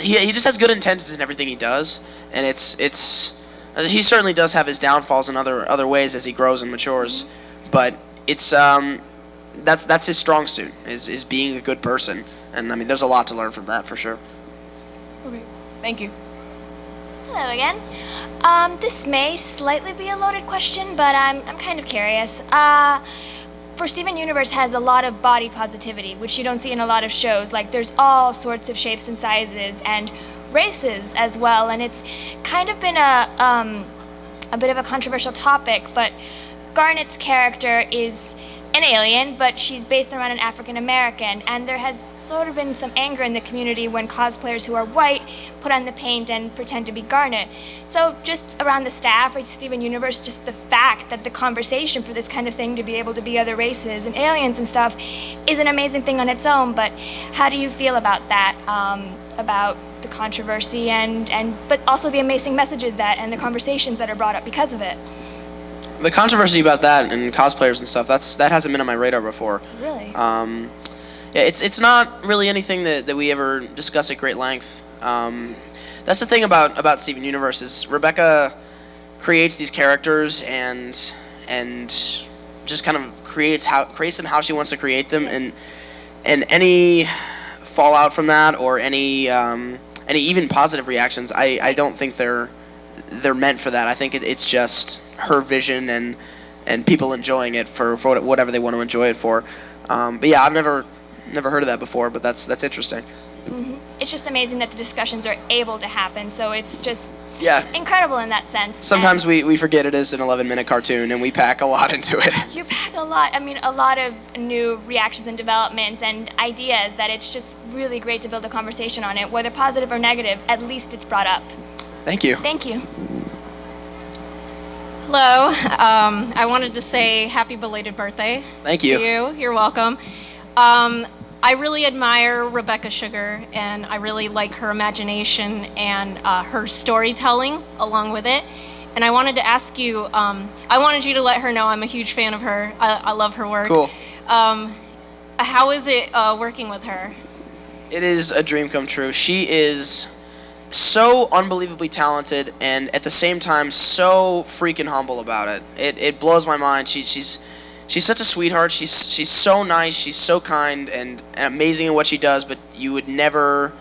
he just has good intentions in everything he does, and it's he certainly does have his downfalls in other ways as he grows and matures, but it's that's his strong suit is being a good person, and I mean there's a lot to learn from that for sure. Okay, thank you. Hello again. This may slightly be a loaded question, but I'm kind of curious. For Steven Universe has a lot of body positivity, which you don't see in a lot of shows. Like there's all sorts of shapes and sizes and races as well, and it's kind of been a bit of a controversial topic, but Garnet's character is an alien, but she's based around an African American, and there has sort of been some anger in the community when cosplayers who are white put on the paint and pretend to be Garnet. So just around the staff or Steven Universe, just the fact that the conversation for this kind of thing to be able to be other races and aliens and stuff is an amazing thing on its own, but how do you feel about that, about the controversy and but also the amazing messages that and the conversations that are brought up because of it? The controversy about that and cosplayers and stuff, that hasn't been on my radar before. Really? Yeah, it's not really anything that we ever discuss at great length. That's the thing about Steven Universe is Rebecca creates these characters and just kind of creates them how she wants to create them, and any fallout from that or any even positive reactions, I don't think they're meant for that. I think it's just her vision and people enjoying it for whatever they want to enjoy it for. But yeah, I've never heard of that before, but that's interesting. Mm-hmm. It's just amazing that the discussions are able to happen, so it's just Yeah. incredible in that sense. Sometimes we forget it is an 11-minute cartoon and we pack a lot into it. You pack a lot. I mean, a lot of new reactions and developments and ideas that it's just really great to build a conversation on it, whether positive or negative. At least it's brought up. Thank you. Thank you. Hello. I wanted to say happy belated birthday. Thank you. To you. You're welcome. I really admire Rebecca Sugar, and I really like her imagination and her storytelling along with it. And I wanted to ask you, I wanted you to let her know I'm a huge fan of her. I love her work. Cool. How is it working with her? It is a dream come true. She is so unbelievably talented and at the same time so freaking humble about it. It blows my mind. She's such a sweetheart. She's so nice. She's so kind and amazing at what she does. But you would never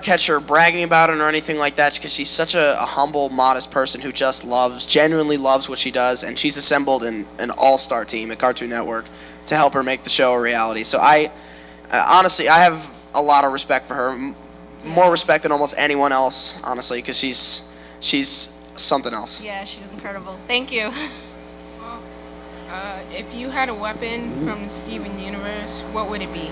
catch her bragging about it or anything like that because she's such a humble, modest person who just genuinely loves what she does. And she's assembled an all-star team at Cartoon Network to help her make the show a reality. So honestly, I have a lot of respect for her. More respect than almost anyone else, honestly, because she's something else. Yeah, she's incredible. Thank you. If you had a weapon from the Steven Universe, what would it be?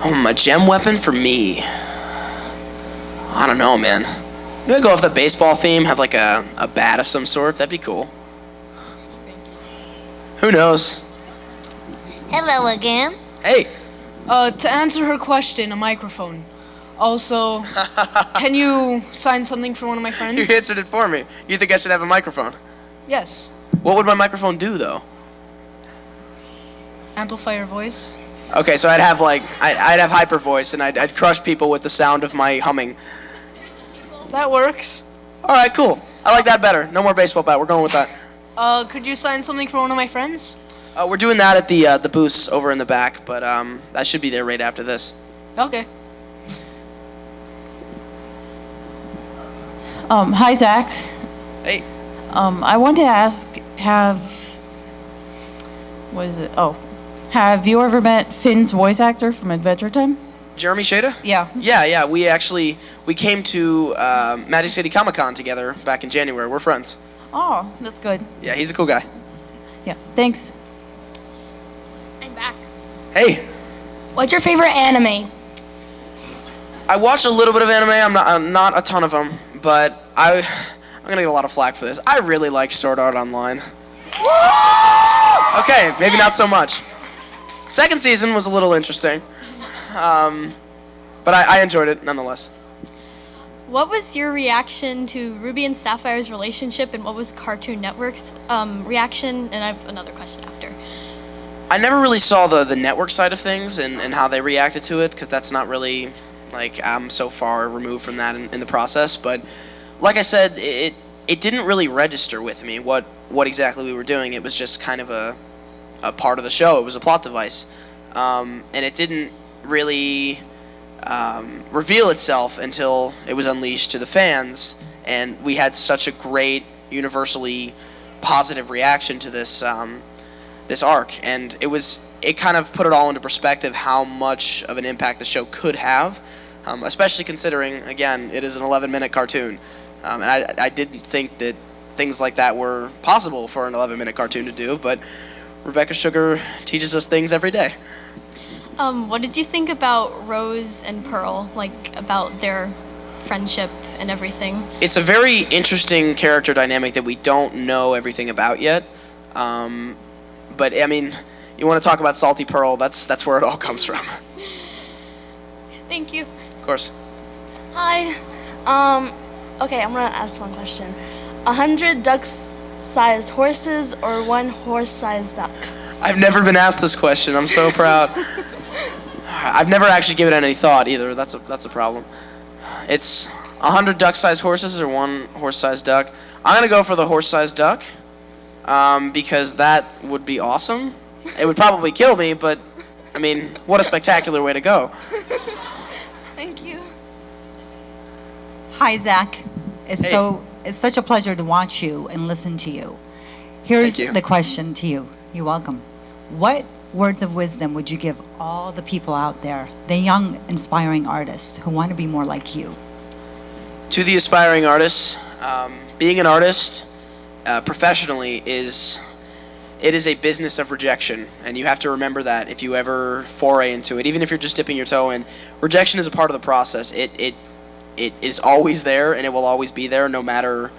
A gem weapon for me? I don't know, man. Maybe I'd go off the baseball theme, have like a bat of some sort. That'd be cool. Who knows? Hello again. Hey. To answer her question, a microphone. Also, can you sign something for one of my friends? You answered it for me. You think I should have a microphone? Yes. What would my microphone do, though? Amplify your voice. Okay, so I'd have I'd have hyper voice, and I'd crush people with the sound of my humming. That works. All right, cool. I like that better. No more baseball bat. We're going with that. Could you sign something for one of my friends? We're doing that at the booths over in the back, but I should be there right after this. Okay. Hi, Zach. Hey. I want to ask, have you ever met Finn's voice actor from Adventure Time? Jeremy Shada? Yeah. Yeah. We came to Magic City Comic Con together back in January. We're friends. Oh, that's good. Yeah, he's a cool guy. Yeah. Thanks. I'm back. Hey. What's your favorite anime? I watch a little bit of anime. I'm not a ton of them, but I'm gonna get a lot of flack for this. I really like Sword Art Online. Okay, maybe not so much. Second season was a little interesting, but I enjoyed it nonetheless. What was your reaction to Ruby and Sapphire's relationship, and what was Cartoon Network's reaction? And I have another question after. I never really saw the network side of things and how they reacted to it, because that's not really, like, I'm so far removed from that in the process. But like I said, it didn't really register with me what exactly we were doing. It was just kind of a part of the show. It was a plot device. And it didn't really reveal itself until it was unleashed to the fans, and we had such a great, universally positive reaction to this this arc, and it kind of put it all into perspective how much of an impact the show could have, especially considering, again, it is an 11-minute cartoon, and I didn't think that things like that were possible for an 11-minute cartoon to do, but Rebecca Sugar teaches us things every day. What did you think about Rose and Pearl, like about their friendship and everything? It's a very interesting character dynamic that we don't know everything about yet. But I mean, you want to talk about Salty Pearl? That's where it all comes from. Thank you. Of course. Hi. Okay, I'm gonna ask one question. 100 duck-sized horses or 1 horse-sized duck? I've never been asked this question. I'm so proud. I've never actually given it any thought either. That's a problem. It's 100 duck-sized horses or 1 horse-sized duck. I'm gonna go for the horse-sized duck because that would be awesome. It would probably kill me, but I mean, what a spectacular way to go. Thank you. Hi, Zach. It's Hey. it's such a pleasure to watch you and listen to you. Here's Thank you. the question to you. You're welcome. What words of wisdom would you give all the people out there, the young, inspiring artists who want to be more like you? To the aspiring artists, being an artist professionally is a business of rejection, and you have to remember that if you ever foray into it, even if you're just dipping your toe in. Rejection is a part of the process. It is always there, and it will always be there, no matter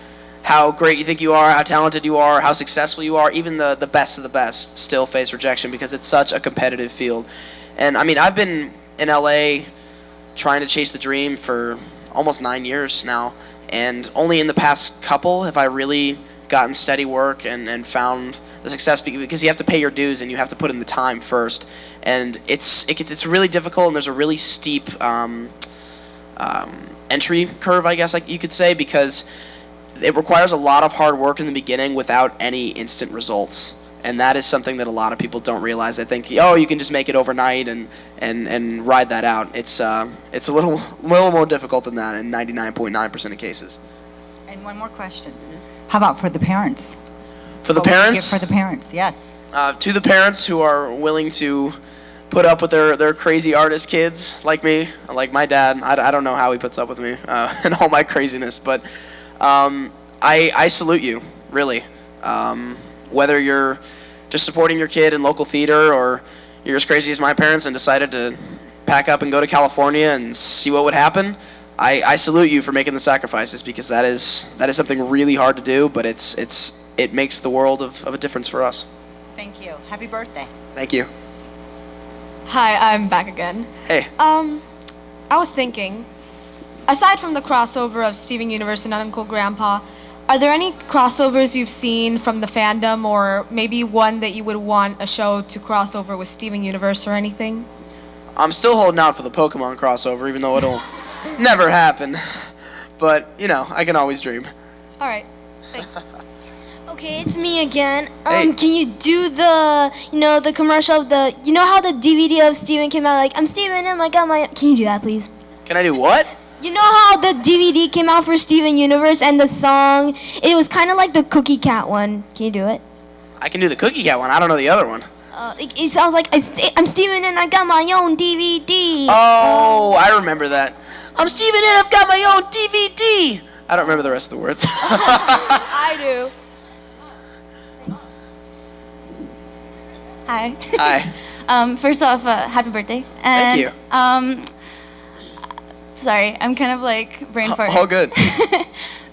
how great you think you are, how talented you are, how successful you are. Even the best of the best still face rejection because it's such a competitive field. And I mean, I've been in LA trying to chase the dream for almost 9 years now, and only in the past couple have I really gotten steady work and found the success, because you have to pay your dues and you have to put in the time first, and it's really difficult, and there's a really steep entry curve, I guess you could say, because it requires a lot of hard work in the beginning without any instant results. And that is something that a lot of people don't realize. They think, oh, you can just make it overnight and ride that out. It's a little more difficult than that in 99.9% of cases. And one more question. How about for the parents? For the What would you parents? give for the parents, yes. To the parents who are willing to put up with their crazy artist kids like me, like my dad. I don't know how he puts up with me and all my craziness, but I salute you, really. Whether you're just supporting your kid in local theater or you're as crazy as my parents and decided to pack up and go to California and see what would happen, I salute you for making the sacrifices, because that is something really hard to do, but it makes the world of a difference for us. Thank you. Happy birthday. Thank you. Hi, I'm back again. Hey. I was thinking, aside from the crossover of Steven Universe and Uncle Grandpa, are there any crossovers you've seen from the fandom, or maybe one that you would want a show to cross over with Steven Universe or anything? I'm still holding out for the Pokemon crossover, even though it'll never happen. But, I can always dream. All right, thanks. Okay, it's me again. Hey. Can you do the commercial of how the DVD of Steven came out, like, I'm Steven, oh my god, can you do that, please? Can I do what? You know how the DVD came out for Steven Universe and the song, it was kind of like the Cookie Cat one. Can you do it? I can do the Cookie Cat one. I don't know the other one. It sounds like I'm Steven and I got my own DVD. Oh, I remember that. I'm Steven and I've got my own DVD. I don't remember the rest of the words. I do. Hi. Hi. First off, happy birthday. And, Thank you. Sorry, I'm kind of like brain fart. All good.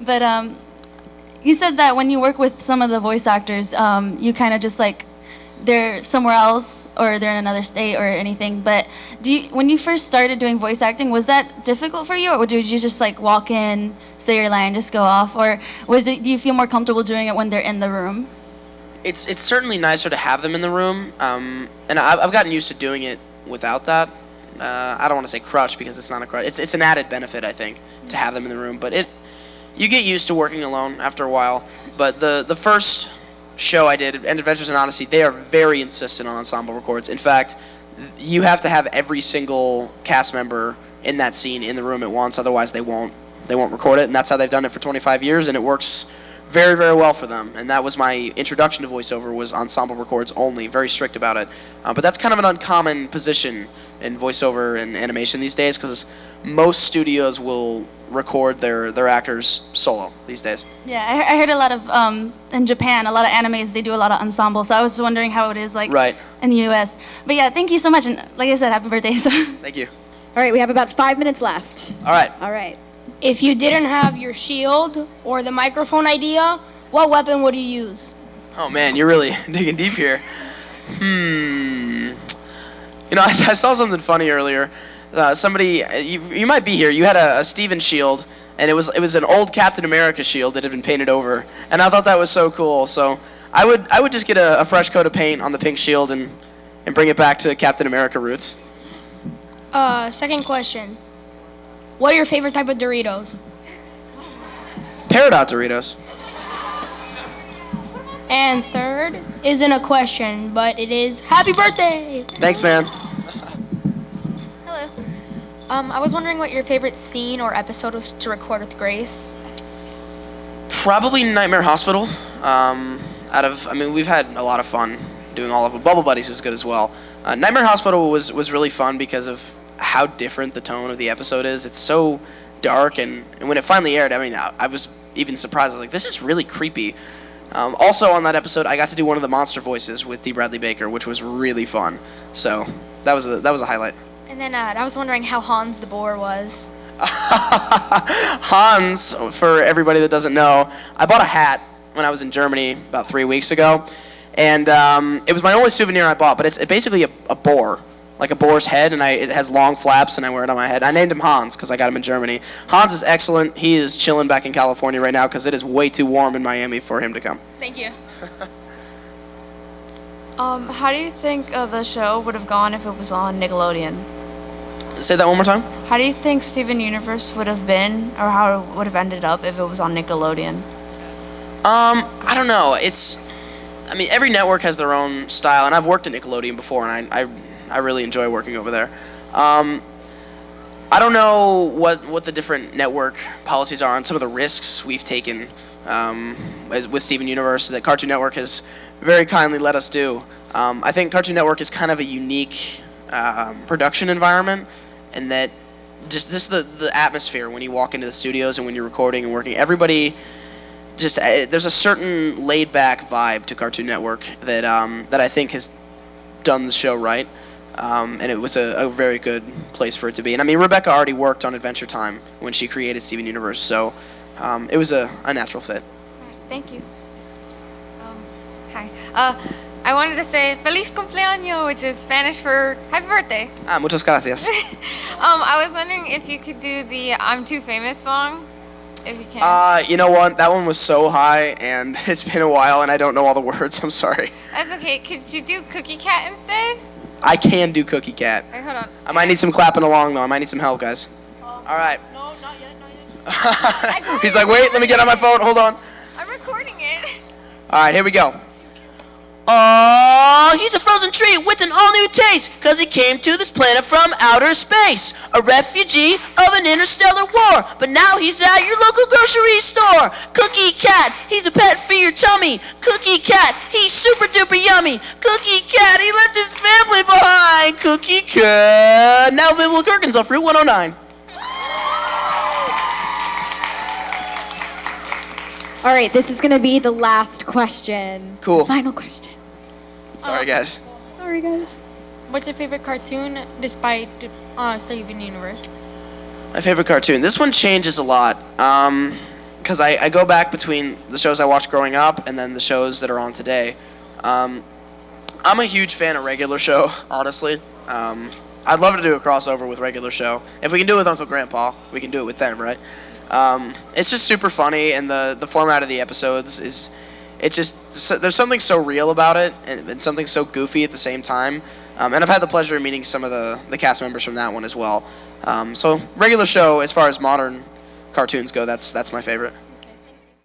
But you said that when you work with some of the voice actors, you kind of just like they're somewhere else or they're in another state or anything. But when you first started doing voice acting, was that difficult for you, or did you just like walk in, say your line, just go off, or do you feel more comfortable doing it when they're in the room? It's certainly nicer to have them in the room, and I've gotten used to doing it without that. I don't want to say crutch because it's not a crutch. It's an added benefit, I think, to have them in the room. But you get used to working alone after a while. But the first show I did, End Adventures in Odyssey, they are very insistent on ensemble records. In fact, you have to have every single cast member in that scene in the room at once, otherwise they won't record it. And that's how they've done it for 25 years, and it works very, very well for them. And that was my introduction to voiceover, was ensemble records only, very strict about it. But that's kind of an uncommon position in voiceover and animation these days, because most studios will record their actors solo these days. Yeah, I heard a lot of, in Japan, a lot of animes, they do a lot of ensemble, so I was wondering how it is like in the US. But yeah, thank you so much, and like I said, happy birthday. So. Thank you. All right, we have about 5 minutes left. All right. All right. If you didn't have your shield or the microphone idea, what weapon would you use? Oh man, you're really digging deep here. You know, I saw something funny earlier. Somebody, you might be here. You had a Steven shield, and it was an old Captain America shield that had been painted over, and I thought that was so cool. So I would just get a fresh coat of paint on the pink shield and bring it back to Captain America roots. Second question. What are your favorite type of Doritos? Peridot Doritos. And third isn't a question, but it is happy birthday! Thanks, man. Hello. I was wondering what your favorite scene or episode was to record with Grace. Probably Nightmare Hospital. We've had a lot of fun doing all of them. Bubble Buddies was good as well. Nightmare Hospital was really fun because of how different the tone of the episode is. It's so dark, and when it finally aired, I was even surprised. I was like, this is really creepy. Also on that episode, I got to do one of the monster voices with D. Bradley Baker, which was really fun. So that was a highlight. And then I was wondering how Hans the boar was. Hans, for everybody that doesn't know, I bought a hat when I was in Germany about 3 weeks ago, and it was my only souvenir I bought, but it's basically a boar. Like a boar's head, and it has long flaps, and I wear it on my head. I named him Hans because I got him in Germany. Hans is excellent. He is chilling back in California right now because it is way too warm in Miami for him to come. Thank you. How do you think the show would have gone if it was on Nickelodeon? Say that one more time. How do you think Steven Universe would have been, or how it would have ended up if it was on Nickelodeon? I don't know. Every network has their own style, and I've worked at Nickelodeon before, and I really enjoy working over there. I don't know what the different network policies are on some of the risks we've taken with Steven Universe that Cartoon Network has very kindly let us do. I think Cartoon Network is kind of a unique production environment, and that just the atmosphere when you walk into the studios and when you're recording and working, everybody just there's a certain laid-back vibe to Cartoon Network that I think has done the show right. And it was a very good place for it to be. And Rebecca already worked on Adventure Time when she created Steven Universe, so it was a natural fit. Thank you. Hi. I wanted to say Feliz Cumpleaños, which is Spanish for happy birthday. Muchas gracias. I was wondering if you could do the I'm Too Famous song, if you can. You know what? That one was so high, and it's been a while, and I don't know all the words. I'm sorry. That's okay. Could you do Cookie Cat instead? I can do Cookie Cat. All right, hold on. I might need some clapping along, though. I might need some help, guys. All right. No, not yet. He's like, wait, let me get on my phone. Hold on. I'm recording it. All right, here we go. Oh, he's a frozen treat with an all-new taste, 'cause he came to this planet from outer space, a refugee of an interstellar war, but now he's at your local grocery store. Cookie Cat, he's a pet for your tummy. Cookie Cat, he's super duper yummy. Cookie Cat, he left his family behind. Cookie Cat. Now available at Gherkins off Route 109. All right, this is going to be the last question. Cool. Final question. Sorry, guys. Sorry, guys. What's your favorite cartoon despite Steven Universe? My favorite cartoon. This one changes a lot. Because I go back between the shows I watched growing up and then the shows that are on today. I'm a huge fan of Regular Show, honestly. I'd love to do a crossover with Regular Show. If we can do it with Uncle Grandpa, we can do it with them, right? It's just super funny, and the format of the episodes is, there's something so real about it, and something so goofy at the same time. And I've had the pleasure of meeting some of the cast members from that one as well. So Regular Show, as far as modern cartoons go, that's my favorite.